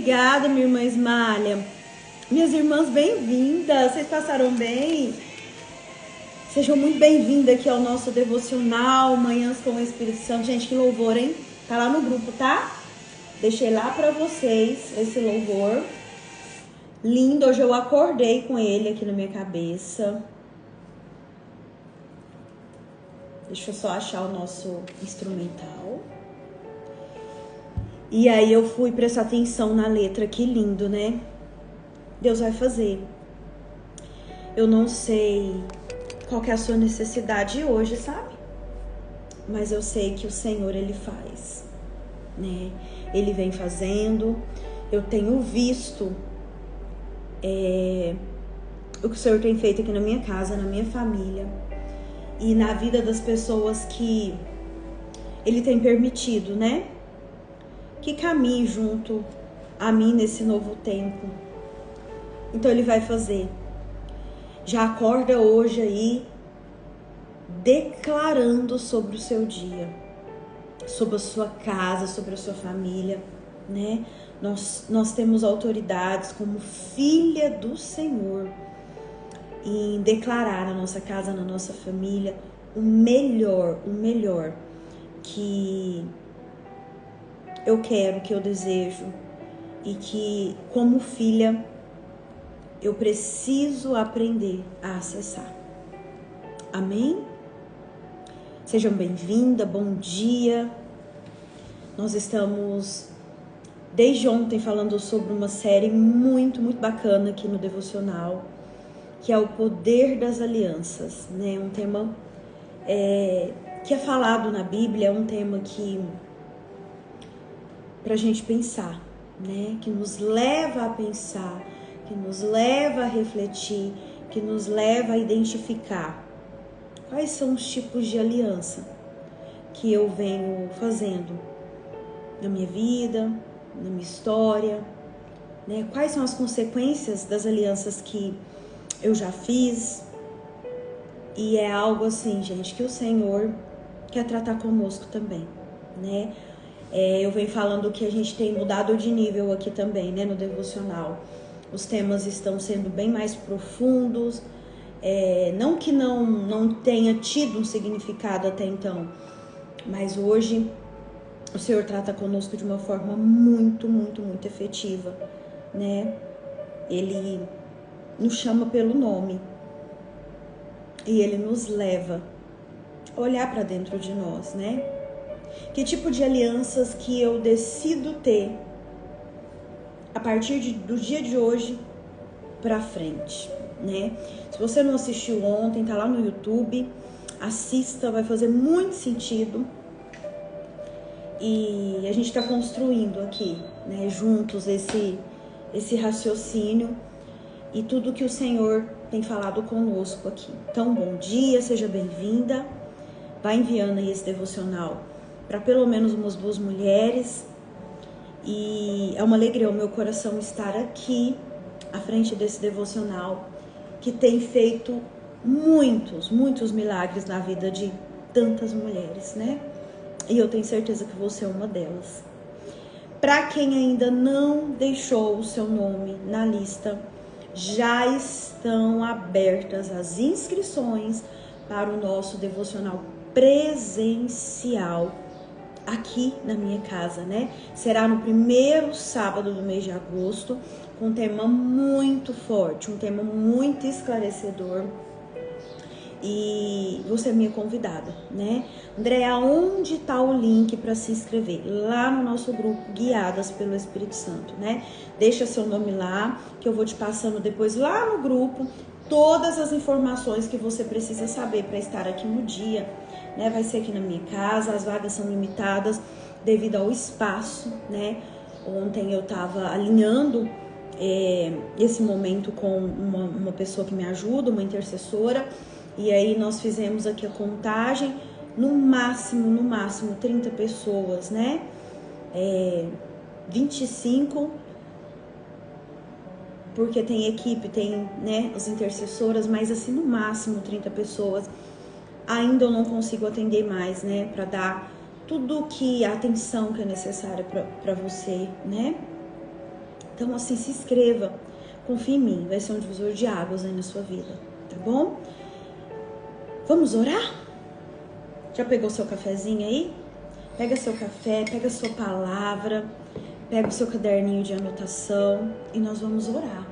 Obrigada, minha irmã Ismália. Minhas irmãs, bem-vindas. Vocês passaram bem? Sejam muito bem-vindas aqui ao nosso devocional Manhãs com o Espírito Santo. Gente, que louvor, hein? Tá lá no grupo, tá? Deixei lá pra vocês esse louvor. Lindo. Hoje eu acordei com ele aqui na minha cabeça. Deixa eu só achar o nosso instrumental. E aí eu fui prestar atenção na letra. Que lindo, né? Deus vai fazer. Eu não sei qual que é a sua necessidade hoje, sabe? Mas eu sei que o Senhor, Ele faz, né? Ele vem fazendo. Eu tenho visto o que o Senhor tem feito aqui na minha casa, na minha família e na vida das pessoas que Ele tem permitido, né? Que caminhe junto a mim nesse novo tempo. Então Ele vai fazer. Já acorda hoje aí declarando sobre o seu dia, sobre a sua casa, sobre a sua família, né? Nós temos autoridades como filha do Senhor em declarar na nossa casa, na nossa família, o melhor que eu quero, que eu desejo e que, como filha, eu preciso aprender a acessar. Amém? Sejam bem-vindas, bom dia. Nós estamos desde ontem falando sobre uma série muito bacana aqui no Devocional, que é o poder das alianças, né? Um tema que é falado na Bíblia, é um tema que pra gente pensar, né? Que nos leva a pensar, que nos leva a refletir, que nos leva a identificar quais são os tipos de aliança que eu venho fazendo na minha vida, na minha história, né? Quais são as consequências das alianças que eu já fiz. E é algo assim, gente, que o Senhor quer tratar conosco também, né? Eu venho falando que a gente tem mudado de nível aqui também, né, no devocional. Os temas estão sendo bem mais profundos, não que não tenha tido um significado até então, mas hoje o Senhor trata conosco de uma forma muito efetiva, né? Ele nos chama pelo nome e Ele nos leva a olhar para dentro de nós, né? Que tipo de alianças que eu decido ter a partir do dia de hoje pra frente, né? Se você não assistiu ontem, tá lá no YouTube, assista, vai fazer muito sentido. E a gente tá construindo aqui, né, juntos esse raciocínio e tudo que o Senhor tem falado conosco aqui. Então, bom dia, seja bem-vinda. Vai enviando aí esse devocional para pelo menos umas 2 mulheres. E é uma alegria o meu coração estar aqui à frente desse devocional que tem feito muitos milagres na vida de tantas mulheres, né? E eu tenho certeza que você é uma delas. Para quem ainda não deixou o seu nome na lista, já estão abertas as inscrições para o nosso devocional presencial aqui na minha casa, né? Será no primeiro sábado do mês de agosto, com um tema muito forte, um tema muito esclarecedor. E você é minha convidada, né? Andréa, onde tá o link para se inscrever? Lá no nosso grupo Guiadas pelo Espírito Santo, né? Deixa seu nome lá, que eu vou te passando depois lá no grupo todas as informações que você precisa saber para estar aqui no dia, né? Vai ser aqui na minha casa, as vagas são limitadas devido ao espaço, né? Ontem eu tava alinhando esse momento com uma pessoa que me ajuda, uma intercessora, e aí nós fizemos aqui a contagem, no máximo 30 pessoas, né? 25, porque tem equipe, tem, né, as intercessoras, mas assim, no máximo 30 pessoas. Ainda eu não consigo atender mais, né, para dar tudo que a atenção que é necessária para você, né? Então, assim, se inscreva, confie em mim, vai ser um divisor de águas aí na sua vida, tá bom? Vamos orar? Já pegou seu cafezinho aí? Pega seu café, pega sua palavra, pega o seu caderninho de anotação e nós vamos orar.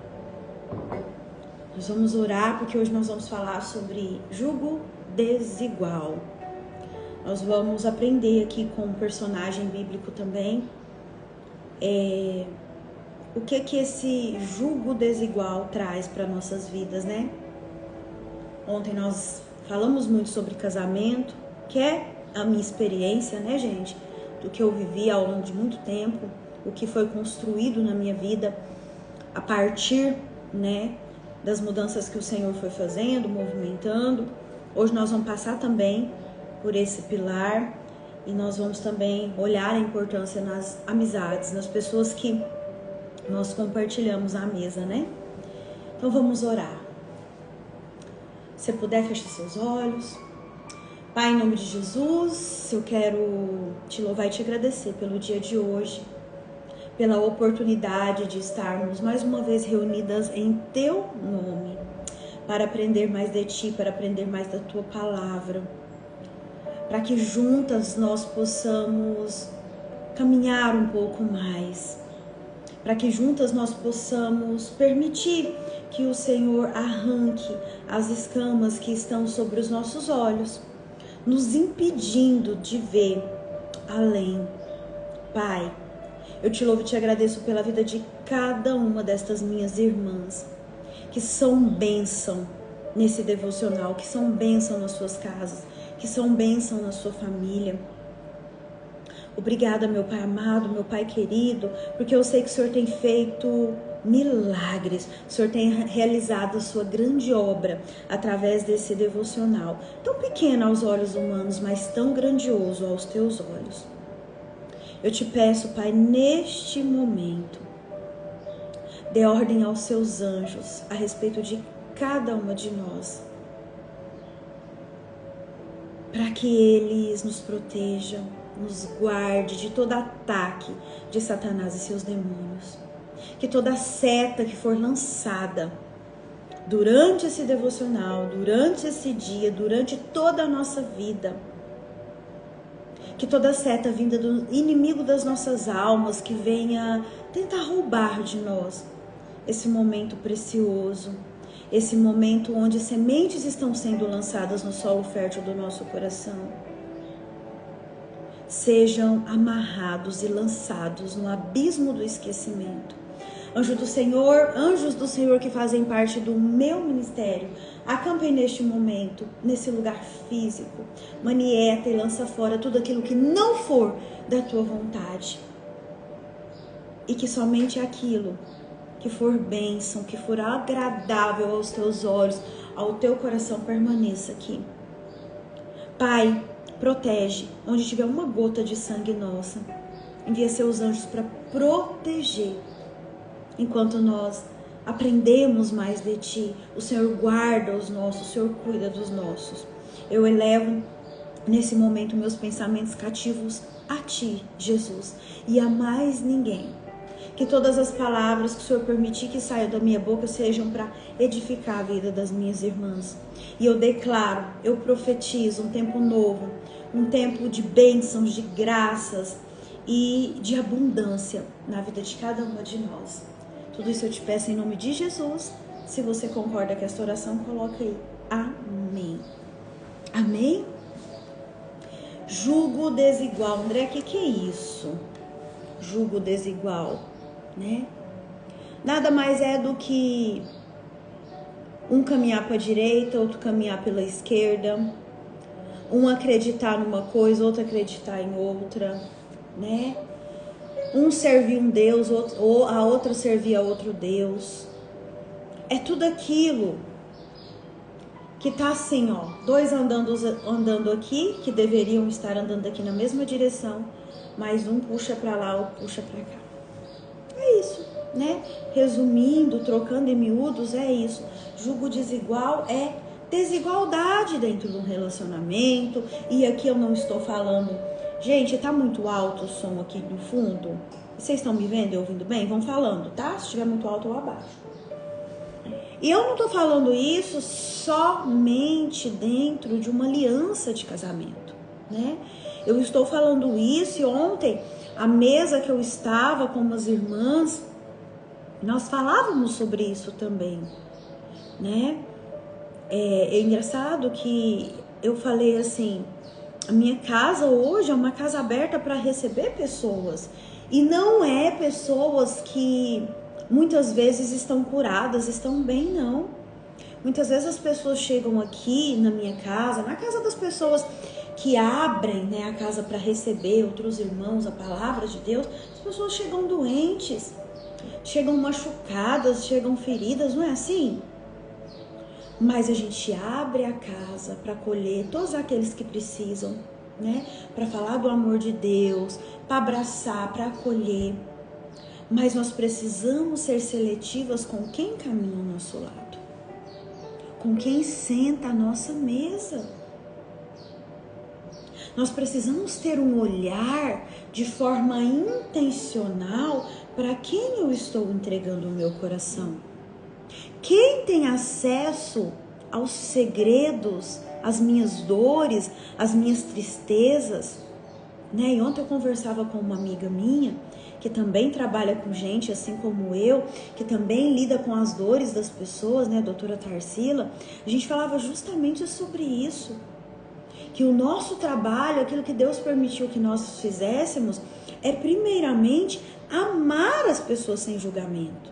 Nós vamos orar porque hoje nós vamos falar sobre jugo desigual. Nós vamos aprender aqui com um personagem bíblico também o que esse jugo desigual traz para nossas vidas, né? Ontem nós falamos muito sobre casamento, que é a minha experiência, né, gente? Do que eu vivi ao longo de muito tempo, o que foi construído na minha vida a partir, né, das mudanças que o Senhor foi fazendo, movimentando. Hoje nós vamos passar também por esse pilar e nós vamos também olhar a importância nas amizades, nas pessoas que nós compartilhamos a mesa, né? Então vamos orar. Se puder, feche seus olhos. Pai, em nome de Jesus, eu quero te louvar e te agradecer pelo dia de hoje, pela oportunidade de estarmos mais uma vez reunidas em teu nome, para aprender mais de ti, para aprender mais da tua palavra, para que juntas nós possamos caminhar um pouco mais, para que juntas nós possamos permitir que o Senhor arranque as escamas que estão sobre os nossos olhos, nos impedindo de ver além. Pai, eu te louvo e te agradeço pela vida de cada uma destas minhas irmãs, que são bênção nesse devocional, que são bênção nas suas casas, que são bênção na sua família. Obrigada, meu Pai amado, meu Pai querido, porque eu sei que o Senhor tem feito milagres, o Senhor tem realizado a sua grande obra através desse devocional, tão pequeno aos olhos humanos, mas tão grandioso aos teus olhos. Eu te peço, Pai, neste momento, dê ordem aos seus anjos a respeito de cada uma de nós, para que eles nos protejam, nos guarde de todo ataque de Satanás e seus demônios. Que toda seta que for lançada durante esse devocional, durante esse dia, durante toda a nossa vida, que toda seta vinda do inimigo das nossas almas, que venha tentar roubar de nós esse momento precioso, esse momento onde sementes estão sendo lançadas no solo fértil do nosso coração, sejam amarrados e lançados no abismo do esquecimento. Anjos do Senhor que fazem parte do meu ministério, acampem neste momento, nesse lugar físico, manieta e lança fora tudo aquilo que não for da tua vontade. E que somente aquilo que for bênção, que for agradável aos teus olhos, ao teu coração, permaneça aqui. Pai, protege onde tiver uma gota de sangue nossa. Envia seus anjos para proteger. Enquanto nós aprendemos mais de ti, o Senhor guarda os nossos, o Senhor cuida dos nossos. Eu elevo nesse momento meus pensamentos cativos a ti, Jesus, e a mais ninguém. Que todas as palavras que o Senhor permitir que saiam da minha boca sejam para edificar a vida das minhas irmãs. E eu declaro, eu profetizo um tempo novo, um tempo de bênçãos, de graças e de abundância na vida de cada uma de nós. Tudo isso eu te peço em nome de Jesus. Se você concorda com esta oração, coloca aí. Amém. Amém? Jugo desigual. André, o que é isso? Jugo desigual, né? Nada mais é do que um caminhar para a direita, outro caminhar pela esquerda. Um acreditar numa coisa, outro acreditar em outra, né? Um servir um Deus, ou a outra servir a outro Deus. É tudo aquilo que tá assim, ó, dois andando aqui, que deveriam estar andando aqui na mesma direção, mas um puxa para lá, ou puxa para cá. É isso, né? Resumindo, trocando em miúdos, é isso. Jugo desigual é desigualdade dentro de um relacionamento, e aqui eu não estou falando Gente, tá muito alto o som aqui no fundo? Vocês estão me vendo e ouvindo bem? Vão falando, tá? Se estiver muito alto, eu abaixo. E eu não tô falando isso somente dentro de uma aliança de casamento, né? Eu estou falando isso e ontem, a mesa que eu estava com umas irmãs, nós falávamos sobre isso também, né? É engraçado que eu falei assim, a minha casa hoje é uma casa aberta para receber pessoas. E não é pessoas que muitas vezes estão curadas, estão bem, não. Muitas vezes as pessoas chegam aqui na minha casa, na casa das pessoas que abrem, né, a casa para receber outros irmãos, a palavra de Deus, as pessoas chegam doentes, chegam machucadas, chegam feridas, não é assim? Mas a gente abre a casa para acolher todos aqueles que precisam, né? Para falar do amor de Deus, para abraçar, para acolher. Mas nós precisamos ser seletivas com quem caminha ao nosso lado, com quem senta à nossa mesa. Nós precisamos ter um olhar de forma intencional para quem eu estou entregando o meu coração. Quem tem acesso aos segredos, às minhas dores, às minhas tristezas, né? E ontem eu conversava com uma amiga minha, que também trabalha com gente assim como eu, que também lida com as dores das pessoas, né? A doutora Tarsila. A gente falava justamente sobre isso. Que o nosso trabalho, aquilo que Deus permitiu que nós fizéssemos, é primeiramente amar as pessoas sem julgamento.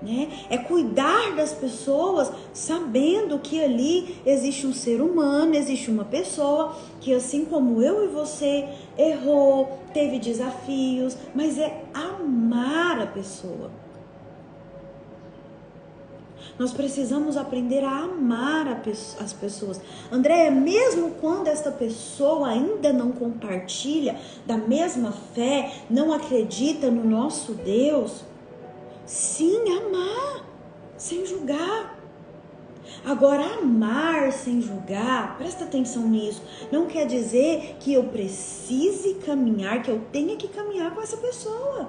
Né? É cuidar das pessoas sabendo que ali existe um ser humano, existe uma pessoa que assim como eu e você errou, teve desafios, mas é amar a pessoa. Nós precisamos aprender a amar as pessoas. Andréia, mesmo quando esta pessoa ainda não compartilha da mesma fé, não acredita no nosso Deus, sim, amar, sem julgar. Agora, amar sem julgar, presta atenção nisso, não quer dizer que eu precise caminhar, que eu tenha que caminhar com essa pessoa.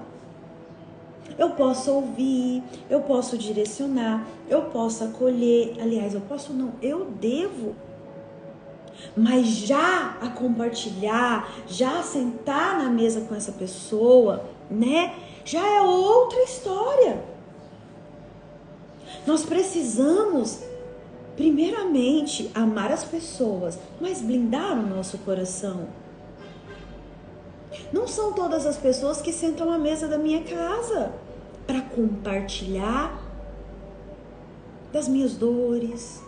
Eu posso ouvir, eu posso direcionar, eu posso acolher, aliás, eu posso não, eu devo. Mas já a compartilhar, já sentar na mesa com essa pessoa, né? Já é outra história. Nós precisamos, primeiramente, amar as pessoas, mas blindar o nosso coração. Não são todas as pessoas que sentam à mesa da minha casa para compartilhar das minhas dores,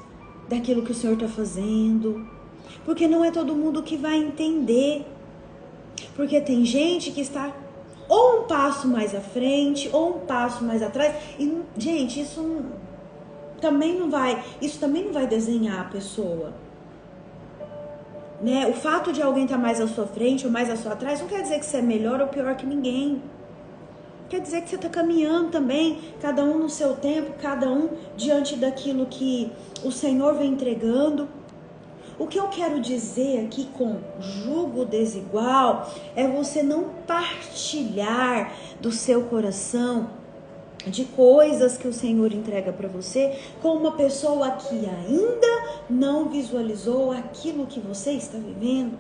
daquilo que o Senhor está fazendo, porque não é todo mundo que vai entender, porque tem gente que está ou um passo mais à frente, ou um passo mais atrás, e, gente, isso também não vai desenhar a pessoa. Né? O fato de alguém estar mais à sua frente ou mais à sua atrás não quer dizer que você é melhor ou pior que ninguém. Quer dizer que você está caminhando também, cada um no seu tempo, cada um diante daquilo que o Senhor vem entregando. O que eu quero dizer aqui com jugo desigual é você não partilhar do seu coração de coisas que o Senhor entrega para você com uma pessoa que ainda não visualizou aquilo que você está vivendo.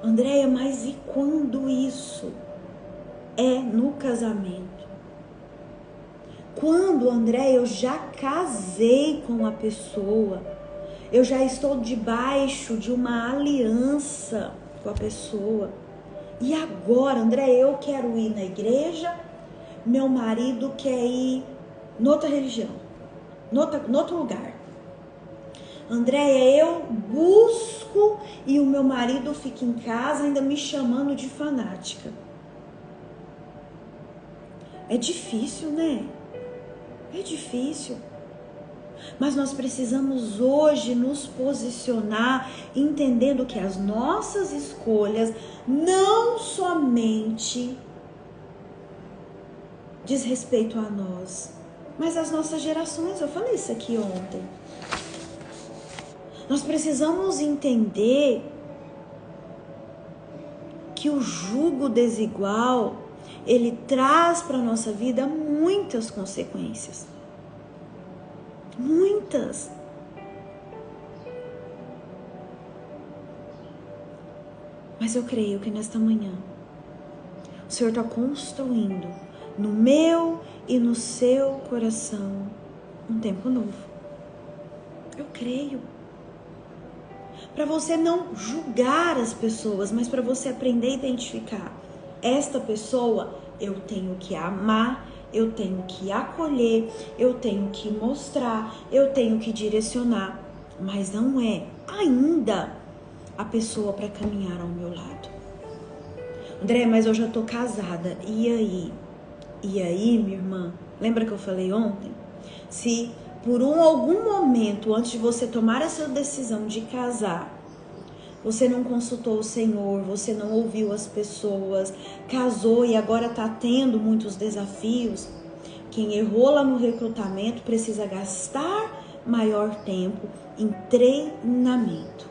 Andréia, mas e quando isso é no casamento? Quando, Andréia, eu já casei com a pessoa, eu já estou debaixo de uma aliança com a pessoa. E agora, André, eu quero ir na igreja, meu marido quer ir noutra religião, noutro lugar. Andréia, eu busco e o meu marido fica em casa ainda me chamando de fanática. É difícil, né? É difícil. Mas nós precisamos hoje nos posicionar entendendo que as nossas escolhas não somente diz respeito a nós, mas às nossas gerações. Eu falei isso aqui ontem. Nós precisamos entender que o jugo desigual, ele traz para a nossa vida muitas consequências. Muitas. Mas eu creio que nesta manhã, o Senhor está construindo no meu e no seu coração um tempo novo. Eu creio. Para você não julgar as pessoas, mas para você aprender a identificar. Esta pessoa eu tenho que amar, eu tenho que acolher, eu tenho que mostrar, eu tenho que direcionar. Mas não é ainda a pessoa para caminhar ao meu lado. André, mas eu já tô casada. E aí? E aí, minha irmã? Lembra que eu falei ontem? Se por algum momento, antes de você tomar essa decisão de casar, você não consultou o Senhor, você não ouviu as pessoas, casou e agora tá tendo muitos desafios, quem errou lá no recrutamento precisa gastar maior tempo em treinamento.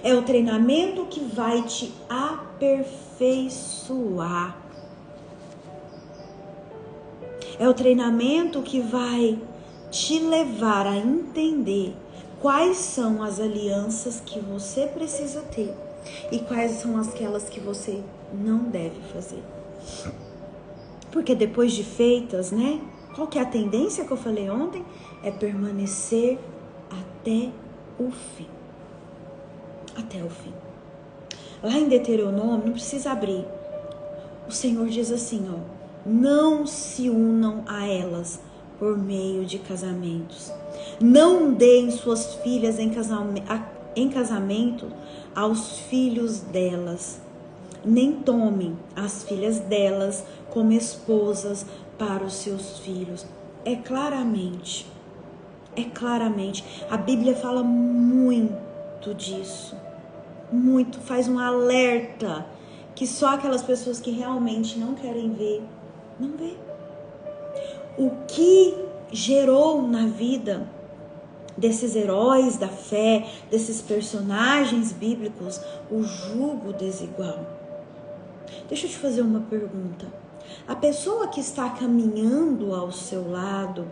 É o treinamento que vai te aperfeiçoar. É o treinamento que vai te levar a entender quais são as alianças que você precisa ter e quais são aquelas que você não deve fazer. Porque depois de feitas, né? Qual que é a tendência que eu falei ontem? É permanecer até o fim. Até o fim. Lá em Deuteronômio, não precisa abrir. O Senhor diz assim, ó: não se unam a elas por meio de casamentos. Não deem suas filhas em casamento aos filhos delas. Nem tomem as filhas delas como esposas para os seus filhos. É claramente. A Bíblia fala muito disso. Muito, faz um alerta que só aquelas pessoas que realmente não querem ver, não vê. O que gerou na vida desses heróis da fé, desses personagens bíblicos, o jugo desigual? Deixa eu te fazer uma pergunta. A pessoa que está caminhando ao seu lado,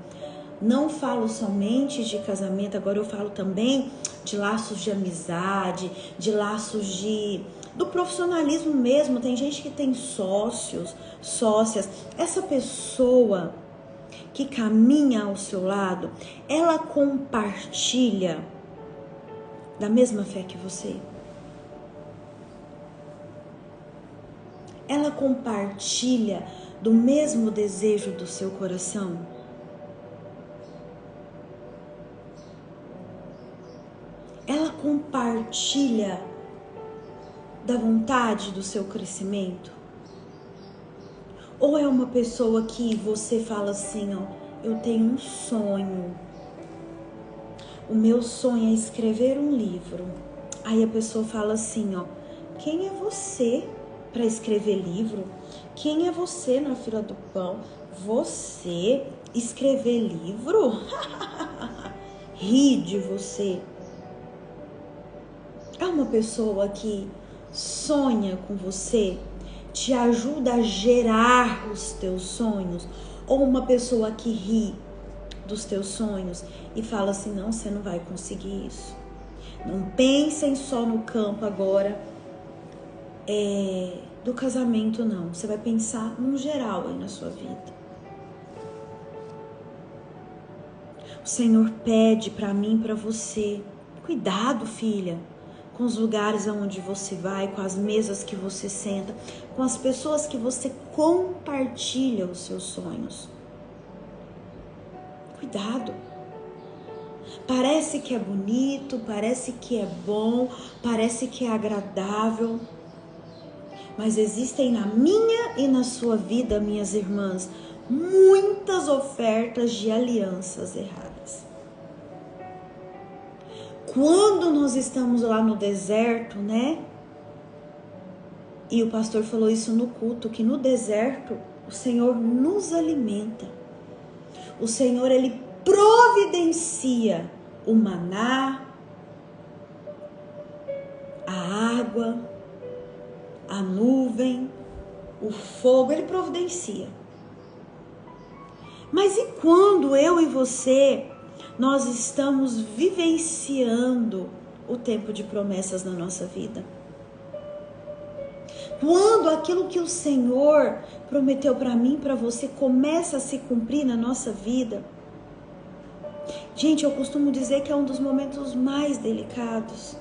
não falo somente de casamento, agora eu falo também de laços de amizade, de laços do profissionalismo mesmo. Tem gente que tem sócios, sócias. Essa pessoa que caminha ao seu lado, ela compartilha da mesma fé que você? Ela compartilha do mesmo desejo do seu coração? Ela compartilha da vontade do seu crescimento? Ou é uma pessoa que você fala assim, ó: eu tenho um sonho, o meu sonho é escrever um livro. Aí a pessoa fala assim, ó: quem é você para escrever livro? Quem é você na fila do pão? Você escrever livro? Ri de você. É uma pessoa que sonha com você, te ajuda a gerar os teus sonhos, ou uma pessoa que ri dos teus sonhos e fala assim: não, você não vai conseguir isso. Não pensem só no campo agora do casamento, não. Você vai pensar num geral aí na sua vida. O Senhor pede para mim, para você: cuidado, filha, com os lugares aonde você vai, com as mesas que você senta, com as pessoas que você compartilha os seus sonhos. Cuidado. Parece que é bonito, parece que é bom, parece que é agradável, mas existem na minha e na sua vida, minhas irmãs, muitas ofertas de alianças erradas. Quando nós estamos lá no deserto, né? E o pastor falou isso no culto, que no deserto o Senhor nos alimenta. O Senhor, Ele providencia o maná, a água, a nuvem, o fogo, Ele providencia. Mas e quando eu e você, nós estamos vivenciando o tempo de promessas na nossa vida? Quando aquilo que o Senhor prometeu para mim, para você, começa a se cumprir na nossa vida? Gente, eu costumo dizer que é um dos momentos mais delicados.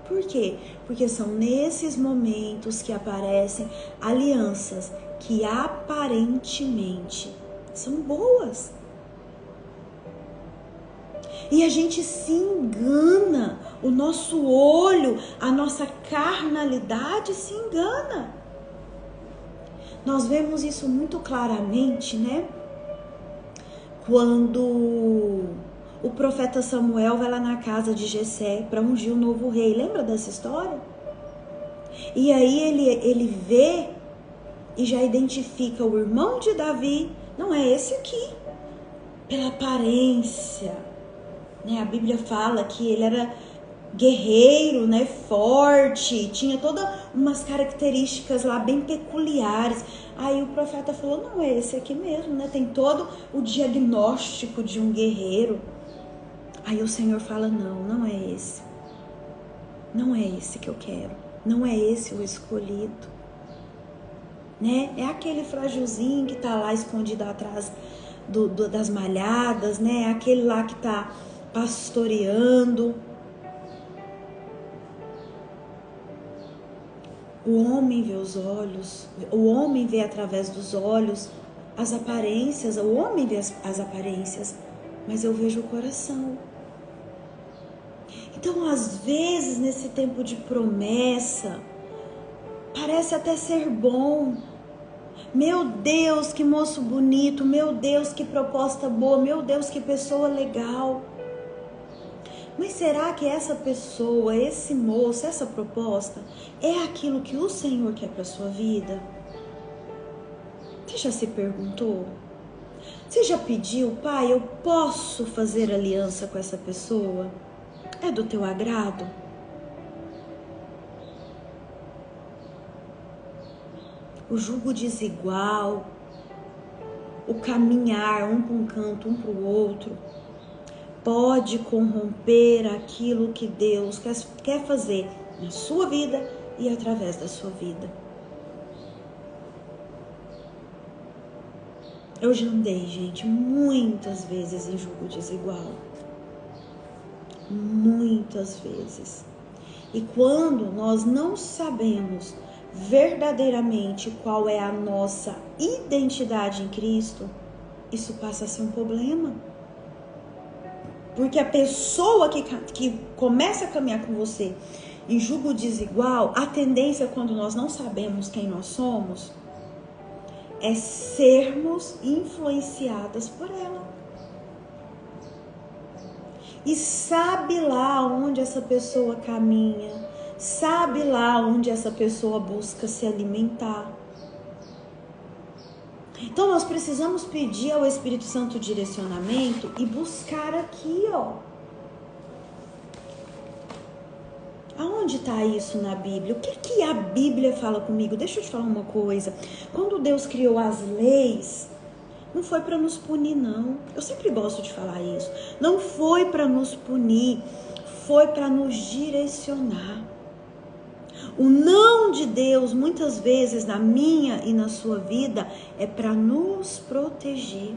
Por quê? Porque são nesses momentos que aparecem alianças que aparentemente são boas. E a gente se engana, o nosso olho, a nossa carnalidade se engana. Nós vemos isso muito claramente, né? Quando o profeta Samuel vai lá na casa de Jessé para ungir o novo rei. Lembra dessa história? E aí ele vê e já identifica o irmão de Davi. Não é esse aqui. Pela aparência, né? A Bíblia fala que ele era guerreiro, né? Forte, tinha todas umas características lá bem peculiares. Aí o profeta falou, não, é esse aqui mesmo, né? Tem todo o diagnóstico de um guerreiro. Aí o Senhor fala, não é esse. Não é esse que eu quero. Não é esse o escolhido. Né? É aquele frágilzinho que tá lá escondido atrás das malhadas, né? É aquele lá que tá pastoreando. O homem vê os olhos, o homem vê através dos olhos as aparências, o homem vê as aparências, mas eu vejo o coração. Então, às vezes, nesse tempo de promessa, parece até ser bom. Meu Deus, que moço bonito, meu Deus, que proposta boa, meu Deus, que pessoa legal. Mas será que essa pessoa, esse moço, essa proposta é aquilo que o Senhor quer para a sua vida? Você já se perguntou? Você já pediu, Pai, eu posso fazer aliança com essa pessoa? É do teu agrado? O jugo desigual, o caminhar um para um canto, um para o outro, pode corromper aquilo que Deus quer fazer na sua vida e através da sua vida. Eu já andei, gente, muitas vezes em jugo desigual. Muitas vezes. E quando nós não sabemos verdadeiramente qual é a nossa identidade em Cristo, isso passa a ser um problema. Porque a pessoa que começa a caminhar com você em jugo desigual, a tendência quando nós não sabemos quem nós somos é sermos influenciadas por ela. E sabe lá onde essa pessoa caminha, sabe lá onde essa pessoa busca se alimentar. Então nós precisamos pedir ao Espírito Santo direcionamento e buscar aqui, ó. Aonde está isso na Bíblia? O que a Bíblia fala comigo? Deixa eu te falar uma coisa. Quando Deus criou as leis, não foi para nos punir, não. Eu sempre gosto de falar isso. Não foi para nos punir, foi para nos direcionar. O não de Deus, muitas vezes, na minha e na sua vida, é para nos proteger.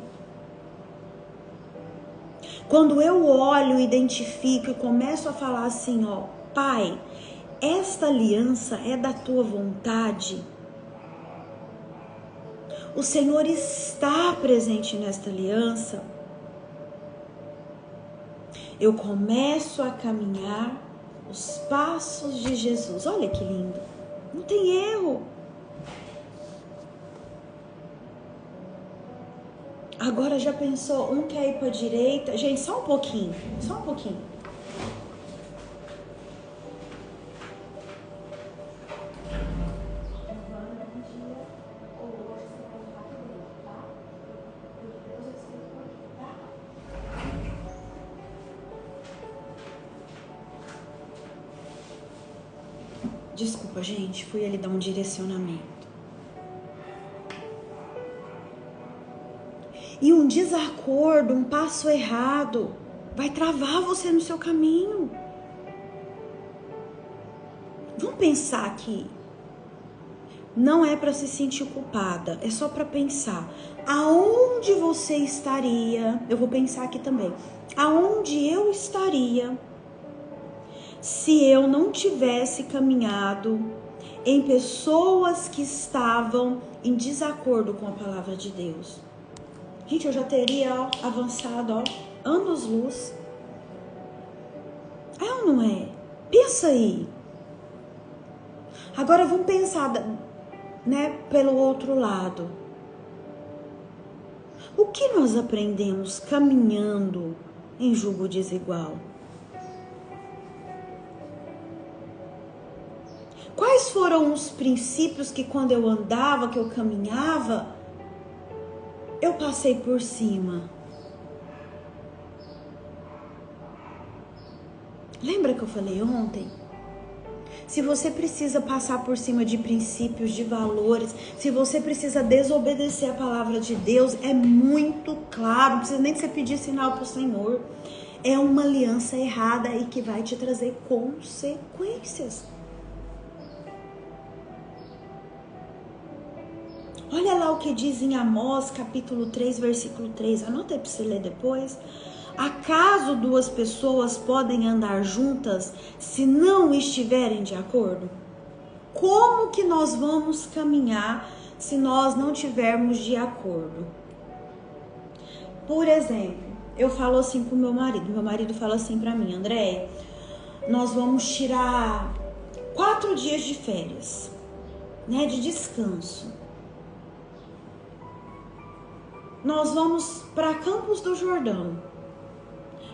Quando eu olho, identifico e começo a falar assim, ó, Pai, esta aliança é da tua vontade. O Senhor está presente nesta aliança. Eu começo a caminhar os passos de Jesus. Olha que lindo. Não tem erro. Agora já pensou, um quer ir para a direita? Gente, só um pouquinho. Só um pouquinho. Desculpa, gente, fui ali dar um direcionamento. E um desacordo, um passo errado, vai travar você no seu caminho. Vamos pensar que não é para se sentir culpada, é só para pensar. Aonde você estaria? Eu vou pensar aqui também. Aonde eu estaria se eu não tivesse caminhado em pessoas que estavam em desacordo com a palavra de Deus? Gente, eu já teria avançado anos-luz. É ou não é? Pensa aí. Agora vamos pensar, né, pelo outro lado. O que nós aprendemos caminhando em jugo desigual? Quais foram os princípios que quando eu andava, que eu caminhava, eu passei por cima? Lembra que eu falei ontem? Se você precisa passar por cima de princípios, de valores, se você precisa desobedecer a palavra de Deus, é muito claro, não precisa nem de você pedir sinal para o Senhor. É uma aliança errada e que vai te trazer consequências. Olha lá o que diz em Amós, capítulo 3, versículo 3. Anota aí para você ler depois. Acaso duas pessoas podem andar juntas se não estiverem de acordo? Como que nós vamos caminhar se nós não tivermos de acordo? Por exemplo, eu falo assim com meu marido fala assim para mim: Andréia, nós vamos tirar 4 dias de férias, né, de descanso. Nós vamos para Campos do Jordão.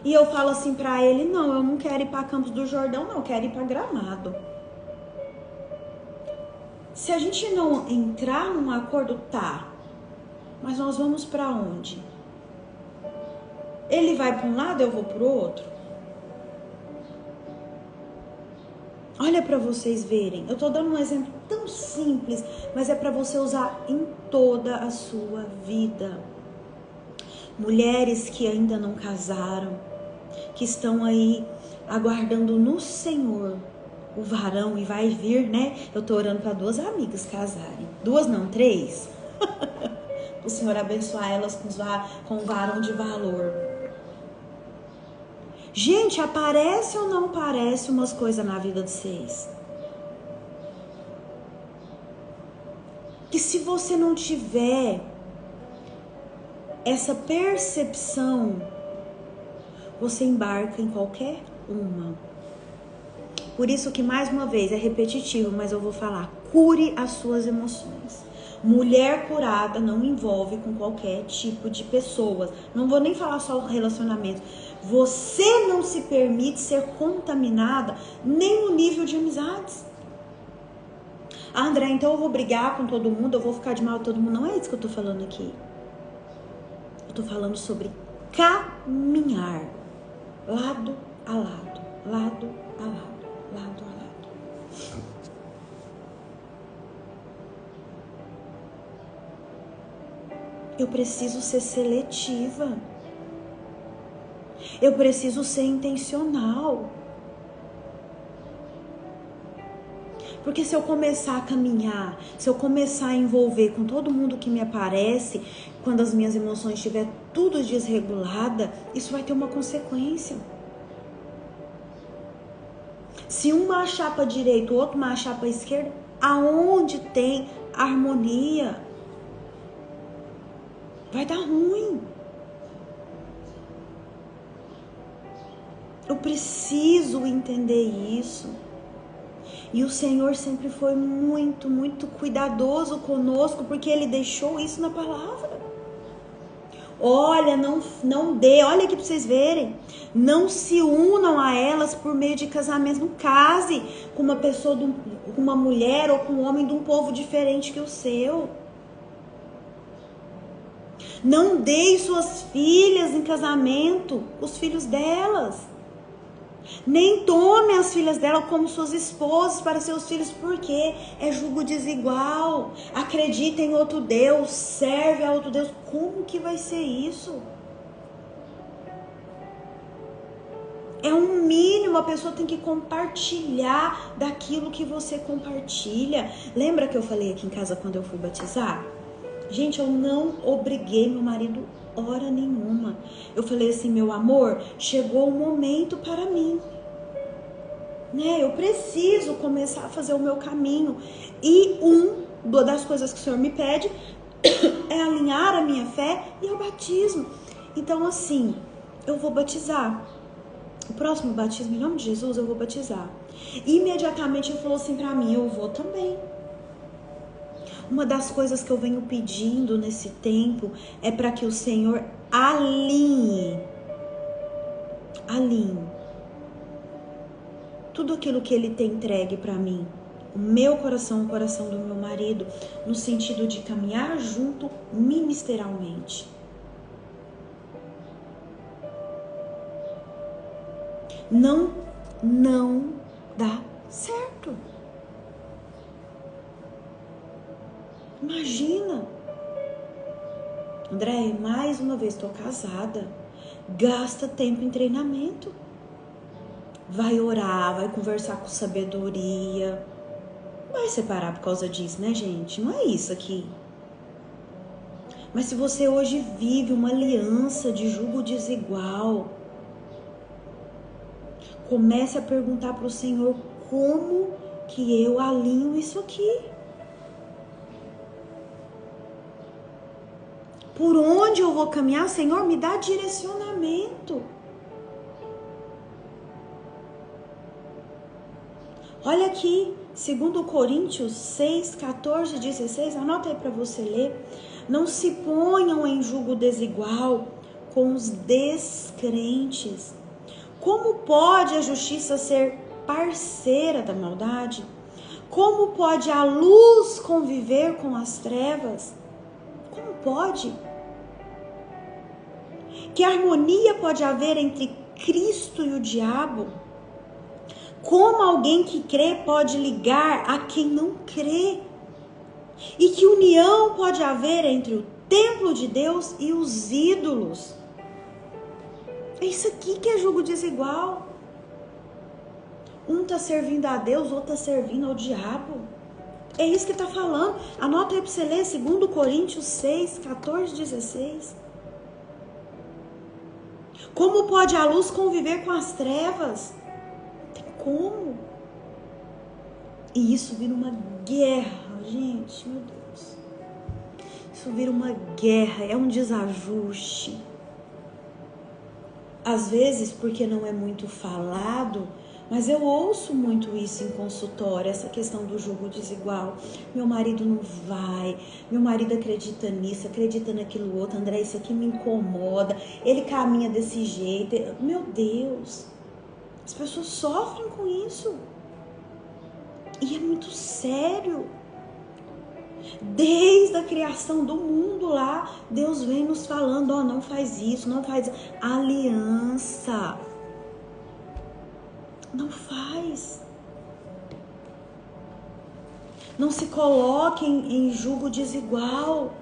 E eu falo assim pra ele: não, eu não quero ir pra Campos do Jordão, não, eu quero ir pra Gramado. Se a gente não entrar num acordo, tá, mas nós vamos pra onde? Ele vai pra um lado, eu vou pro outro? Olha pra vocês verem, eu tô dando um exemplo tão simples, mas é pra você usar em toda a sua vida. Mulheres que ainda não casaram, que estão aí aguardando no Senhor o varão, e vai vir, né? Eu tô orando para 2 amigas casarem. 2 não, 3. O Senhor abençoar elas com um varão de valor. Gente, aparece ou não aparece umas coisas na vida de vocês? Que se você não tiver essa percepção, você embarca em qualquer uma. Por isso que, mais uma vez, é repetitivo, mas eu vou falar: cure as suas emoções. Mulher curada não envolve com qualquer tipo de pessoas. Não vou nem falar só relacionamento. Você não se permite ser contaminada nem no nível de amizades. Ah, André, então eu vou brigar com todo mundo, eu vou ficar de mal com todo mundo. Não é isso que eu tô falando aqui. Eu tô falando sobre caminhar lado a lado, lado a lado, lado a lado. Eu preciso ser seletiva. Eu preciso ser intencional. Porque se eu começar a caminhar, se eu começar a envolver com todo mundo que me aparece, quando as minhas emoções estiver tudo desregulada, isso vai ter uma consequência. Se um achar para a direita, o outro achar para a esquerda, aonde tem harmonia, vai dar ruim. Eu preciso entender isso. E o Senhor sempre foi muito, muito cuidadoso conosco, porque Ele deixou isso na palavra. Olha, não dê, olha aqui para vocês verem. Não se unam a elas por meio de casamento. Não case com uma pessoa, com uma mulher ou com um homem de um povo diferente que o seu. Não dê suas filhas em casamento, os filhos delas. Nem tome as filhas dela como suas esposas para seus filhos, porque é jugo desigual. Acredita em outro Deus, serve a outro Deus. Como que vai ser isso? É um mínimo, a pessoa tem que compartilhar daquilo que você compartilha. Lembra que eu falei aqui em casa quando eu fui batizar? Gente, eu não obriguei meu marido hora nenhuma. Eu falei assim, meu amor, chegou o momento para mim. Né? Eu preciso começar a fazer o meu caminho. E uma das coisas que o Senhor me pede é alinhar a minha fé e o batismo. Então, assim, eu vou batizar. O próximo batismo, em nome de Jesus, eu vou batizar. E imediatamente ele falou assim pra mim, eu vou também. Uma das coisas que eu venho pedindo nesse tempo é para que o Senhor alinhe tudo aquilo que Ele tem entregue para mim, o meu coração, o coração do meu marido, no sentido de caminhar junto ministerialmente. Não dá certo. Imagina, André, mais uma vez, estou casada, gasta tempo em treinamento, vai orar, vai conversar com sabedoria, vai separar por causa disso, né, gente? Não é isso aqui. Mas se você hoje vive uma aliança de jugo desigual, comece a perguntar para o Senhor, como que eu alinho isso aqui? Por onde eu vou caminhar? Senhor, me dá direcionamento. Olha aqui, 2 Coríntios 6, 14, 16, anota aí para você ler. Não se ponham em jugo desigual com os descrentes. Como pode a justiça ser parceira da maldade? Como pode a luz conviver com as trevas? Como pode? Que harmonia pode haver entre Cristo e o diabo? Como alguém que crê pode ligar a quem não crê? E que união pode haver entre o templo de Deus e os ídolos? É isso aqui que é jugo desigual. Um está servindo a Deus, o outro está servindo ao diabo. É isso que está falando. Anota aí para você ler 2 Coríntios 6, 14, 16. Como pode a luz conviver com as trevas? Tem como? E isso vira uma guerra, gente, meu Deus. Isso vira uma guerra, é um desajuste. Às vezes, porque não é muito falado, mas eu ouço muito isso em consultório, essa questão do jugo desigual. Meu marido não vai, meu marido acredita nisso, acredita naquilo outro. André, isso aqui me incomoda, ele caminha desse jeito. Meu Deus, as pessoas sofrem com isso. E é muito sério. Desde a criação do mundo lá, Deus vem nos falando, ó, não faz isso, não faz isso. Aliança. Não faz. Não se coloque em jugo desigual.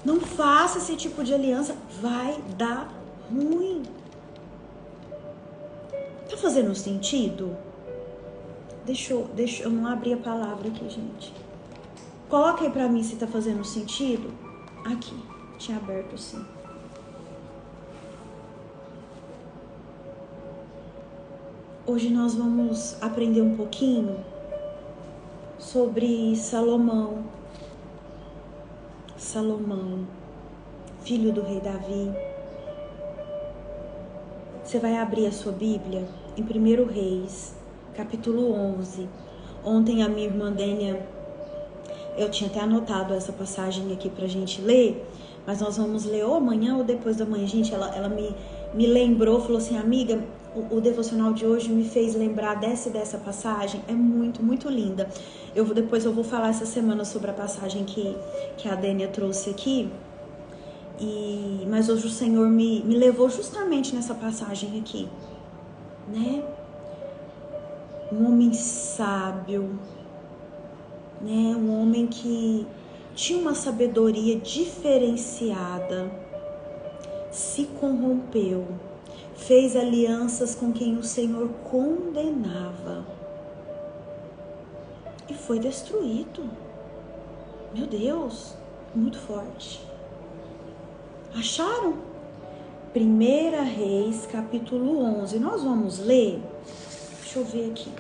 Não faça esse tipo de aliança. Vai dar ruim. Tá fazendo sentido? Deixa eu não abrir a palavra aqui, gente. Coloca aí pra mim se tá fazendo sentido. Aqui, tinha aberto assim. Hoje nós vamos aprender um pouquinho sobre Salomão. Salomão, filho do rei Davi. Você vai abrir a sua Bíblia em 1 Reis, capítulo 11. Ontem a minha irmã Dênia, eu tinha até anotado essa passagem aqui pra gente ler, mas nós vamos ler ou amanhã ou depois da manhã. Gente, ela me lembrou, falou assim, amiga, o devocional de hoje me fez lembrar dessa passagem, é muito, muito linda. Depois eu vou falar essa semana sobre a passagem que a Dênia trouxe aqui, mas hoje o Senhor me levou justamente nessa passagem aqui. né? Um homem sábio, né? Um homem que tinha uma sabedoria diferenciada, se corrompeu, fez alianças com quem o Senhor condenava e foi destruído. Meu Deus, muito forte. Acharam? 1 Reis, capítulo 11. Nós vamos ler. Deixa eu ver aqui.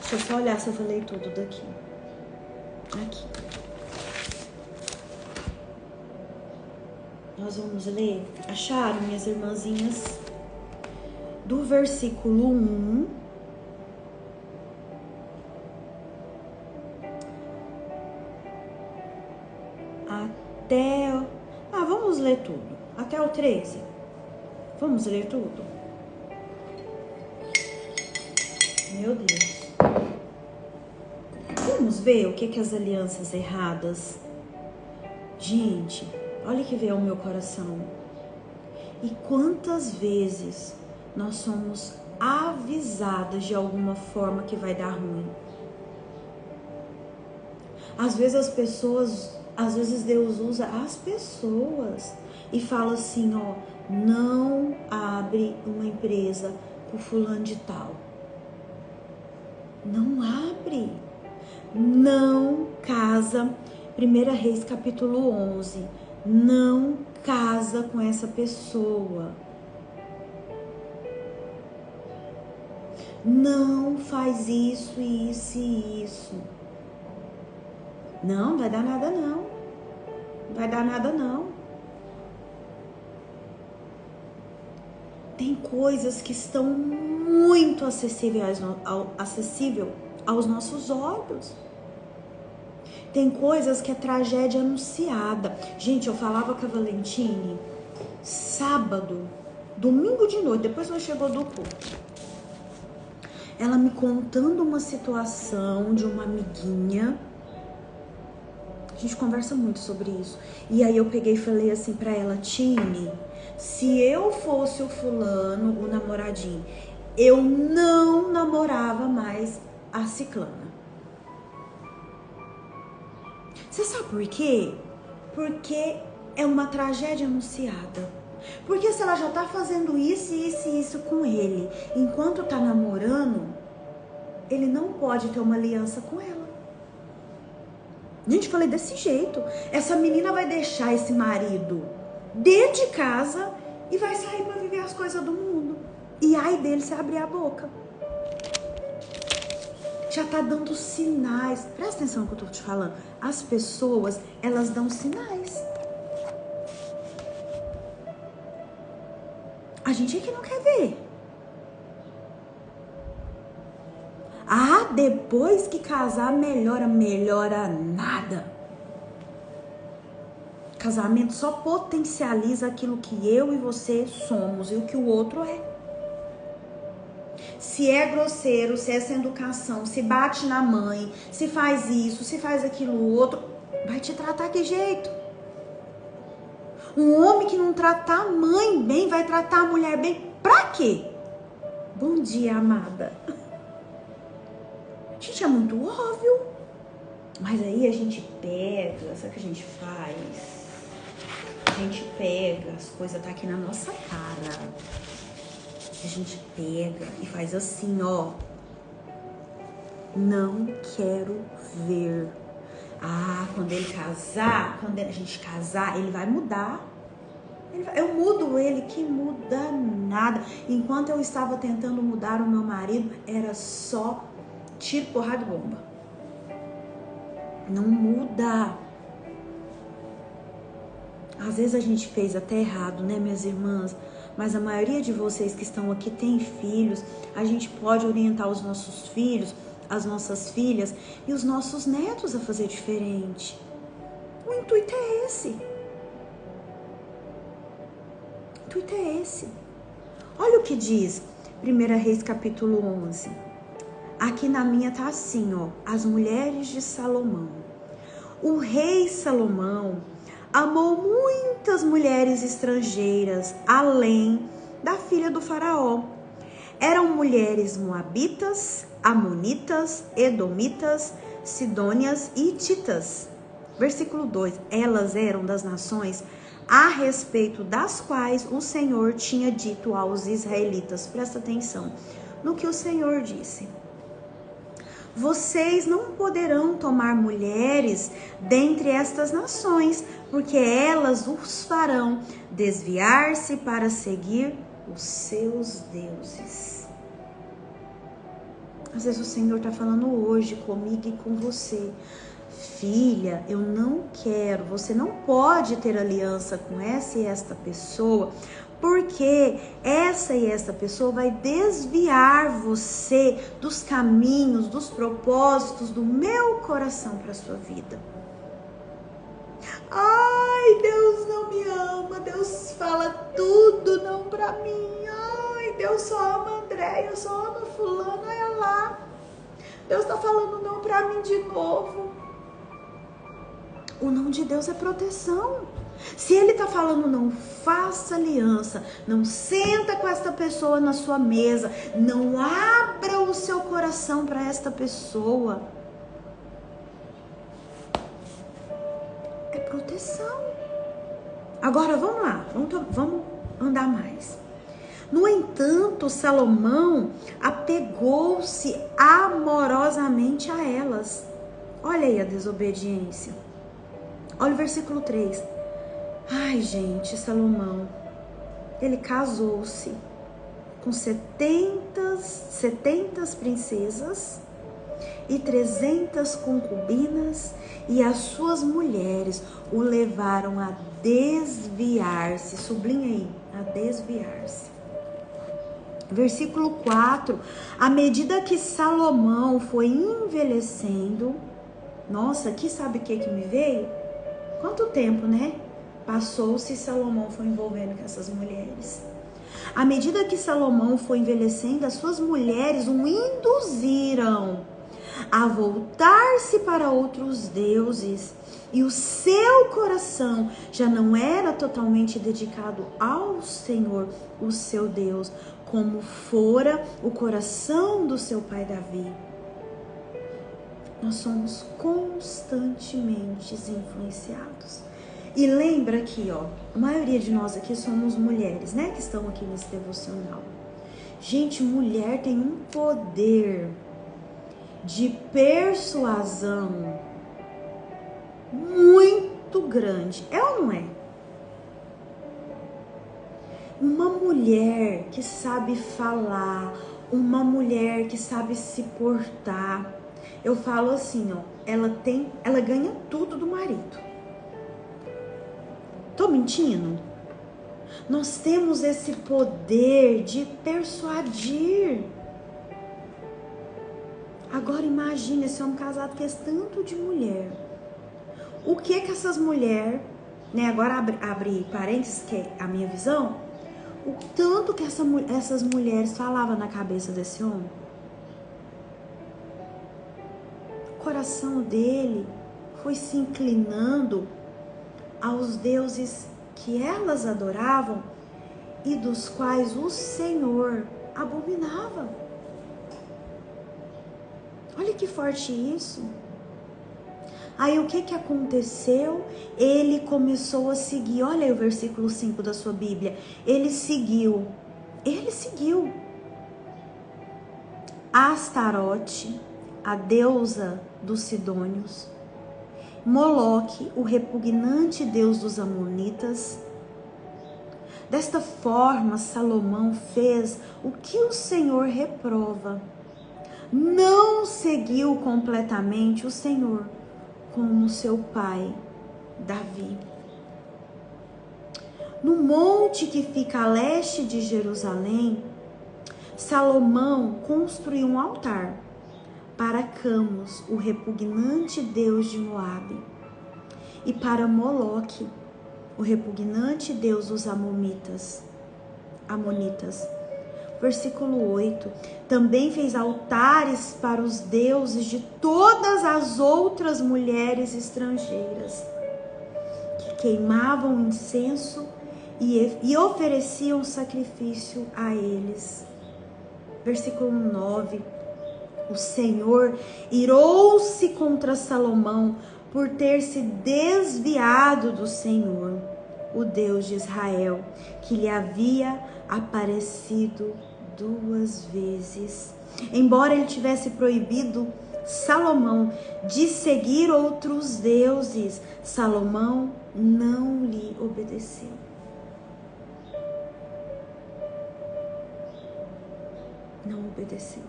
Deixa eu só olhar se eu falei tudo daqui. Aqui. Nós vamos ler. Acharam, minhas irmãzinhas? Do versículo 1 até... vamos ler tudo. Até o 13. Vamos ler tudo? Meu Deus. Vamos ver o que as alianças erradas... Gente, olha que veio ao meu coração. E quantas vezes nós somos avisadas de alguma forma que vai dar ruim. Às vezes Deus usa as pessoas e fala assim, ó, não abre uma empresa por fulano de tal. Não abre. Não casa. 1 Reis capítulo 11. Não casa com essa pessoa. Não faz isso, isso e isso. Não vai dar nada não. Vai dar nada não. Tem coisas que estão muito acessíveis aos nossos olhos. Tem coisas que é tragédia anunciada. Gente, eu falava com a Valentine sábado, domingo de noite, depois nós chegou do culto. Ela me contando uma situação de uma amiguinha. A gente conversa muito sobre isso. E aí eu peguei e falei assim pra ela, Tine, se eu fosse o fulano, o namoradinho, eu não namorava mais a ciclana. Você sabe por quê? Porque é uma tragédia anunciada. Porque se ela já tá fazendo isso, isso e isso com ele, enquanto tá namorando, ele não pode ter uma aliança com ela. Gente, falei desse jeito. Essa menina vai deixar esse marido dentro de casa e vai sair pra viver as coisas do mundo. E ai dele se abrir a boca. Já tá dando sinais. Presta atenção no que eu tô te falando. As pessoas, elas dão sinais. A gente é que não quer ver. Depois que casar melhora nada. Casamento só potencializa aquilo que eu e você somos e o que o outro é. Se é grosseiro, se é sem educação, se bate na mãe, se faz isso, se faz aquilo outro, vai te tratar que jeito? Um homem que não tratar a mãe bem, vai tratar a mulher bem, pra quê? Bom dia, amada. Gente, é muito óbvio. Mas aí a gente pega, sabe o que a gente faz? A gente pega, as coisas tá aqui na nossa cara. A gente pega e faz assim, ó. Não quero ver. Quando ele casar, quando a gente casar, ele vai mudar. Eu mudo ele, que muda nada. Enquanto eu estava tentando mudar o meu marido, era só tiro, porrada e bomba. Não muda. Às vezes a gente fez até errado, né, minhas irmãs? Mas a maioria de vocês que estão aqui tem filhos. A gente pode orientar os nossos filhos, as nossas filhas e os nossos netos a fazer diferente. O intuito é esse. O intuito é esse. Olha o que diz 1 Reis capítulo 11. Aqui na minha tá assim, ó. As mulheres de Salomão. O rei Salomão amou muitas mulheres estrangeiras, além da filha do faraó. Eram mulheres moabitas, amonitas, edomitas, sidônias e hititas. Versículo 2. Elas eram das nações a respeito das quais o Senhor tinha dito aos israelitas. Presta atenção no que o Senhor disse. Vocês não poderão tomar mulheres dentre estas nações, porque elas os farão desviar-se para seguir os seus deuses. Às vezes o Senhor está falando hoje comigo e com você. Filha, eu não quero, você não pode ter aliança com essa e esta pessoa, porque essa e esta pessoa vai desviar você dos caminhos, dos propósitos do meu coração para a sua vida. Ai, Deus não me ama, Deus fala tudo não para mim. Ai, Deus só ama Andréia, só ama fulano, olha lá. Deus tá falando não para mim de novo. O não de Deus é proteção. Se ele tá falando não faça aliança, não senta com esta pessoa na sua mesa, não abra o seu coração para esta pessoa, é proteção. Agora vamos lá, vamos andar mais. No entanto, Salomão apegou-se amorosamente a elas. Olha aí a desobediência. Olha o versículo 3. Ai, gente, Salomão, ele casou-se com 70 princesas e 300 concubinas, e as suas mulheres o levaram a desviar-se. Sublinha aí, a desviar-se. Versículo 4. À medida que Salomão foi envelhecendo, nossa, aqui sabe o que me veio? Quanto tempo, né? Passou-se e Salomão foi envolvendo com essas mulheres. À medida que Salomão foi envelhecendo, as suas mulheres o induziram a voltar-se para outros deuses, e o seu coração já não era totalmente dedicado ao Senhor, o seu Deus, como fora o coração do seu pai Davi. Nós somos constantemente influenciados. E lembra aqui, ó, a maioria de nós aqui somos mulheres, né? Que estão aqui nesse devocional. Gente, mulher tem um poder de persuasão muito grande. É ou não é? Uma mulher que sabe falar, uma mulher que sabe se portar. Eu falo assim, ó, ela ganha tudo do marido. Tô mentindo? Nós temos esse poder de persuadir. Agora imagine esse homem casado que é tanto de mulher. O que essas mulheres, né? Agora abre parênteses, que é a minha visão. O tanto que essas mulheres falavam na cabeça desse homem. O coração dele foi se inclinando aos deuses que elas adoravam e dos quais o Senhor abominava. Olha que forte isso. Aí o que aconteceu? Ele começou a seguir. Olha aí o versículo 5 da sua Bíblia. Ele seguiu Astarote, a deusa dos sidônios, Moloque, o repugnante deus dos amonitas. Desta forma, Salomão fez o que o Senhor reprova. Não seguiu completamente o Senhor, como seu pai, Davi. No monte que fica a leste de Jerusalém, Salomão construiu um altar para Camus, o repugnante deus de Moabe, e para Moloque, o repugnante deus dos amonitas. Versículo 8. Também fez altares para os deuses de todas as outras mulheres estrangeiras. queimavam incenso e ofereciam sacrifício a eles. Versículo 9. O Senhor irou-se contra Salomão por ter se desviado do Senhor, o Deus de Israel, que lhe havia aparecido 2 vezes. Embora ele tivesse proibido Salomão de seguir outros deuses, Salomão não lhe obedeceu. Não obedeceu.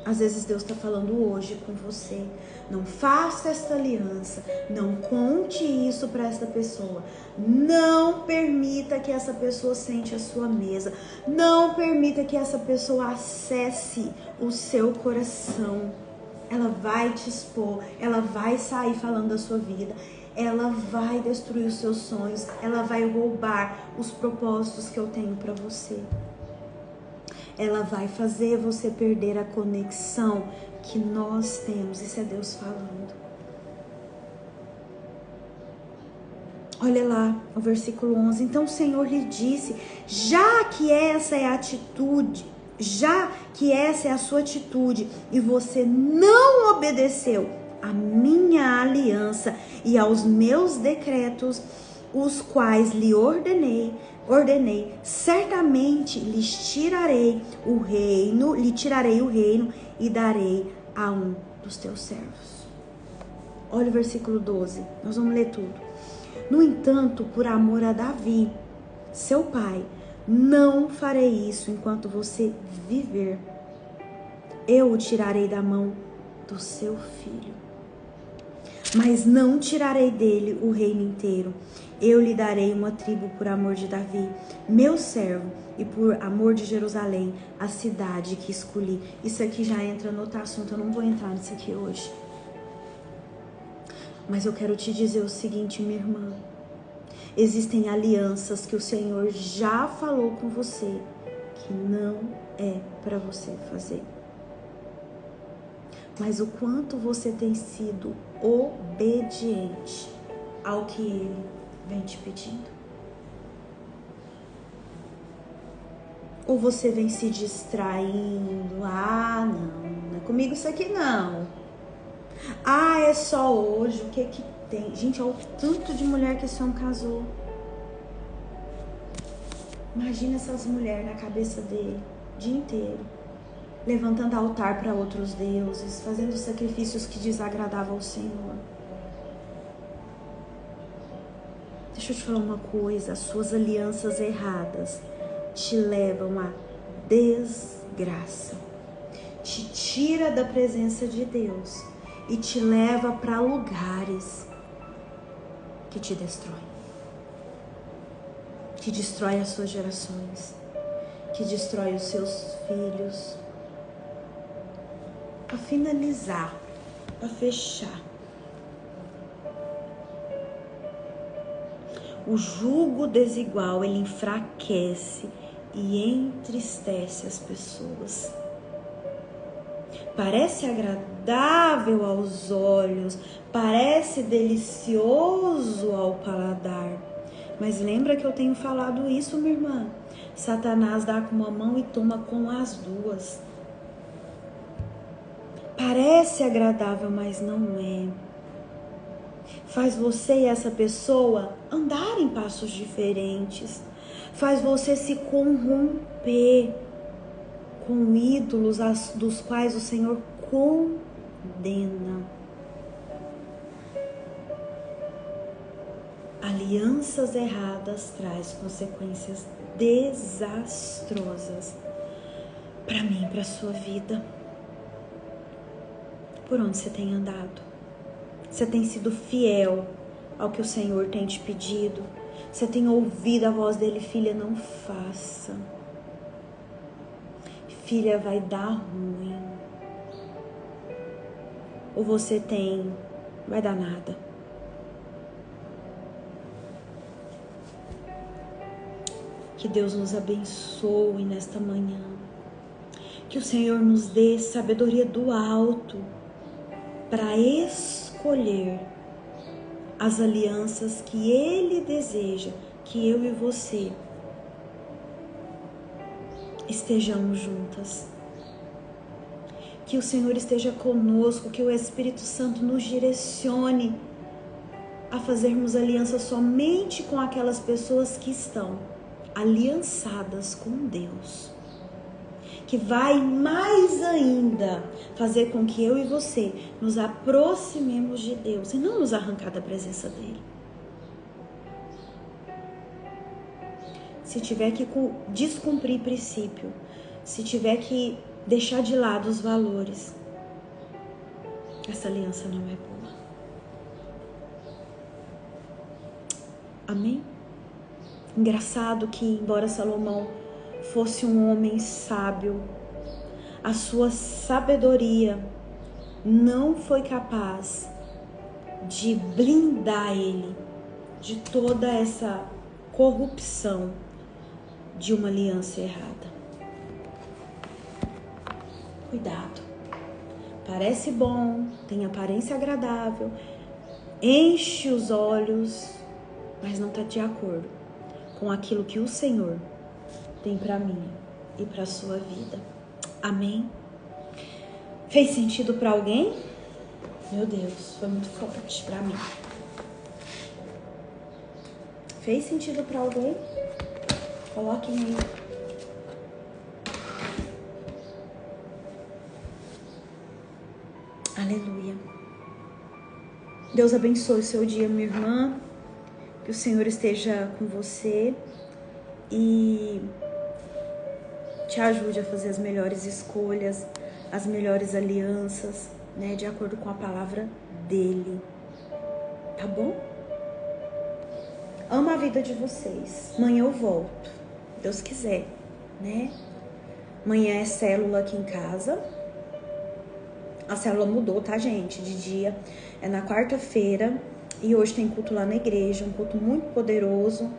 Às vezes Deus está falando hoje com você: não faça esta aliança, não conte isso para essa pessoa, não permita que essa pessoa sente a sua mesa, não permita que essa pessoa acesse o seu coração. Ela vai te expor, ela vai sair falando da sua vida, ela vai destruir os seus sonhos, ela vai roubar os propósitos que eu tenho para você. Ela vai fazer você perder a conexão que nós temos. Isso é Deus falando. Olha lá o versículo 11. Então o Senhor lhe disse: já que essa é a sua atitude e você não obedeceu à minha aliança e aos meus decretos, os quais lhe ordenei, certamente lhe tirarei o reino e darei a um dos teus servos. Olha o versículo 12, nós vamos ler tudo. No entanto, por amor a Davi, seu pai, não farei isso enquanto você viver. Eu o tirarei da mão do seu filho, mas não tirarei dele o reino inteiro. Eu lhe darei uma tribo por amor de Davi, meu servo, e por amor de Jerusalém, a cidade que escolhi. Isso aqui já entra no outro assunto, eu não vou entrar nisso aqui hoje. Mas eu quero te dizer o seguinte, minha irmã. Existem alianças que o Senhor já falou com você, que não é para você fazer. Mas o quanto você tem sido obediente ao que Ele vem te pedindo? Ou você vem se distraindo? Ah, não é comigo isso aqui não. Ah, é só hoje, o que que tem? Gente, olha o tanto de mulher que esse homem casou. Imagina essas mulheres na cabeça dele, o dia inteiro, levantando altar para outros deuses, fazendo sacrifícios que desagradavam ao Senhor. Deixa eu te falar uma coisa, as suas alianças erradas te levam à desgraça, te tira da presença de Deus e te leva para lugares que te destroem, que destrói as suas gerações, que destrói os seus filhos. Para finalizar, para fechar, o jugo desigual, ele enfraquece e entristece as pessoas. Parece agradável aos olhos, parece delicioso ao paladar. Mas lembra que eu tenho falado isso, minha irmã? Satanás dá com uma mão e toma com as duas. Parece agradável, mas não é. Faz você e essa pessoa andar em passos diferentes. Faz você se corromper com ídolos dos quais o Senhor condena. Alianças erradas traz consequências desastrosas para mim, para a sua vida. Por onde você tem andado? Você tem sido fiel ao que o Senhor tem te pedido? Você tem ouvido a voz dele? Filha, não faça. Filha, vai dar ruim. Ou você tem, vai dar nada. Que Deus nos abençoe nesta manhã. Que o Senhor nos dê sabedoria do alto para escolher as alianças que Ele deseja que eu e você estejamos juntas. Que o Senhor esteja conosco, que o Espírito Santo nos direcione a fazermos aliança somente com aquelas pessoas que estão aliançadas com Deus. Que vai mais ainda fazer com que eu e você nos aproximemos de Deus e não nos arrancar da presença dEle. Se tiver que descumprir princípio, se tiver que deixar de lado os valores, essa aliança não é boa. Amém? Engraçado que, embora Salomão fosse um homem sábio, a sua sabedoria não foi capaz de blindar ele de toda essa corrupção de uma aliança errada. Cuidado. Parece bom, tem aparência agradável, enche os olhos, mas não está de acordo com aquilo que o Senhor tem para mim e para a sua vida. Amém? Fez sentido para alguém? Meu Deus, foi muito forte para mim. Fez sentido para alguém? Coloquem aí. Aleluia. Deus abençoe o seu dia, minha irmã. Que o Senhor esteja com você e te ajude a fazer as melhores escolhas, as melhores alianças, né, de acordo com a palavra dele. Tá bom? Amo a vida de vocês. Amanhã eu volto, Deus quiser, né? Amanhã é célula aqui em casa. A célula mudou, tá, gente? De dia. É na quarta-feira. E hoje tem culto lá na igreja. Um culto muito poderoso.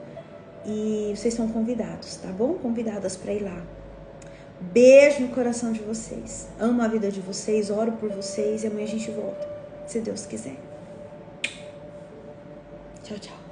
E vocês são convidados, tá bom? Convidadas pra ir lá. Beijo no coração de vocês. Amo a vida de vocês. Oro por vocês. E amanhã a gente volta, se Deus quiser. Tchau, tchau.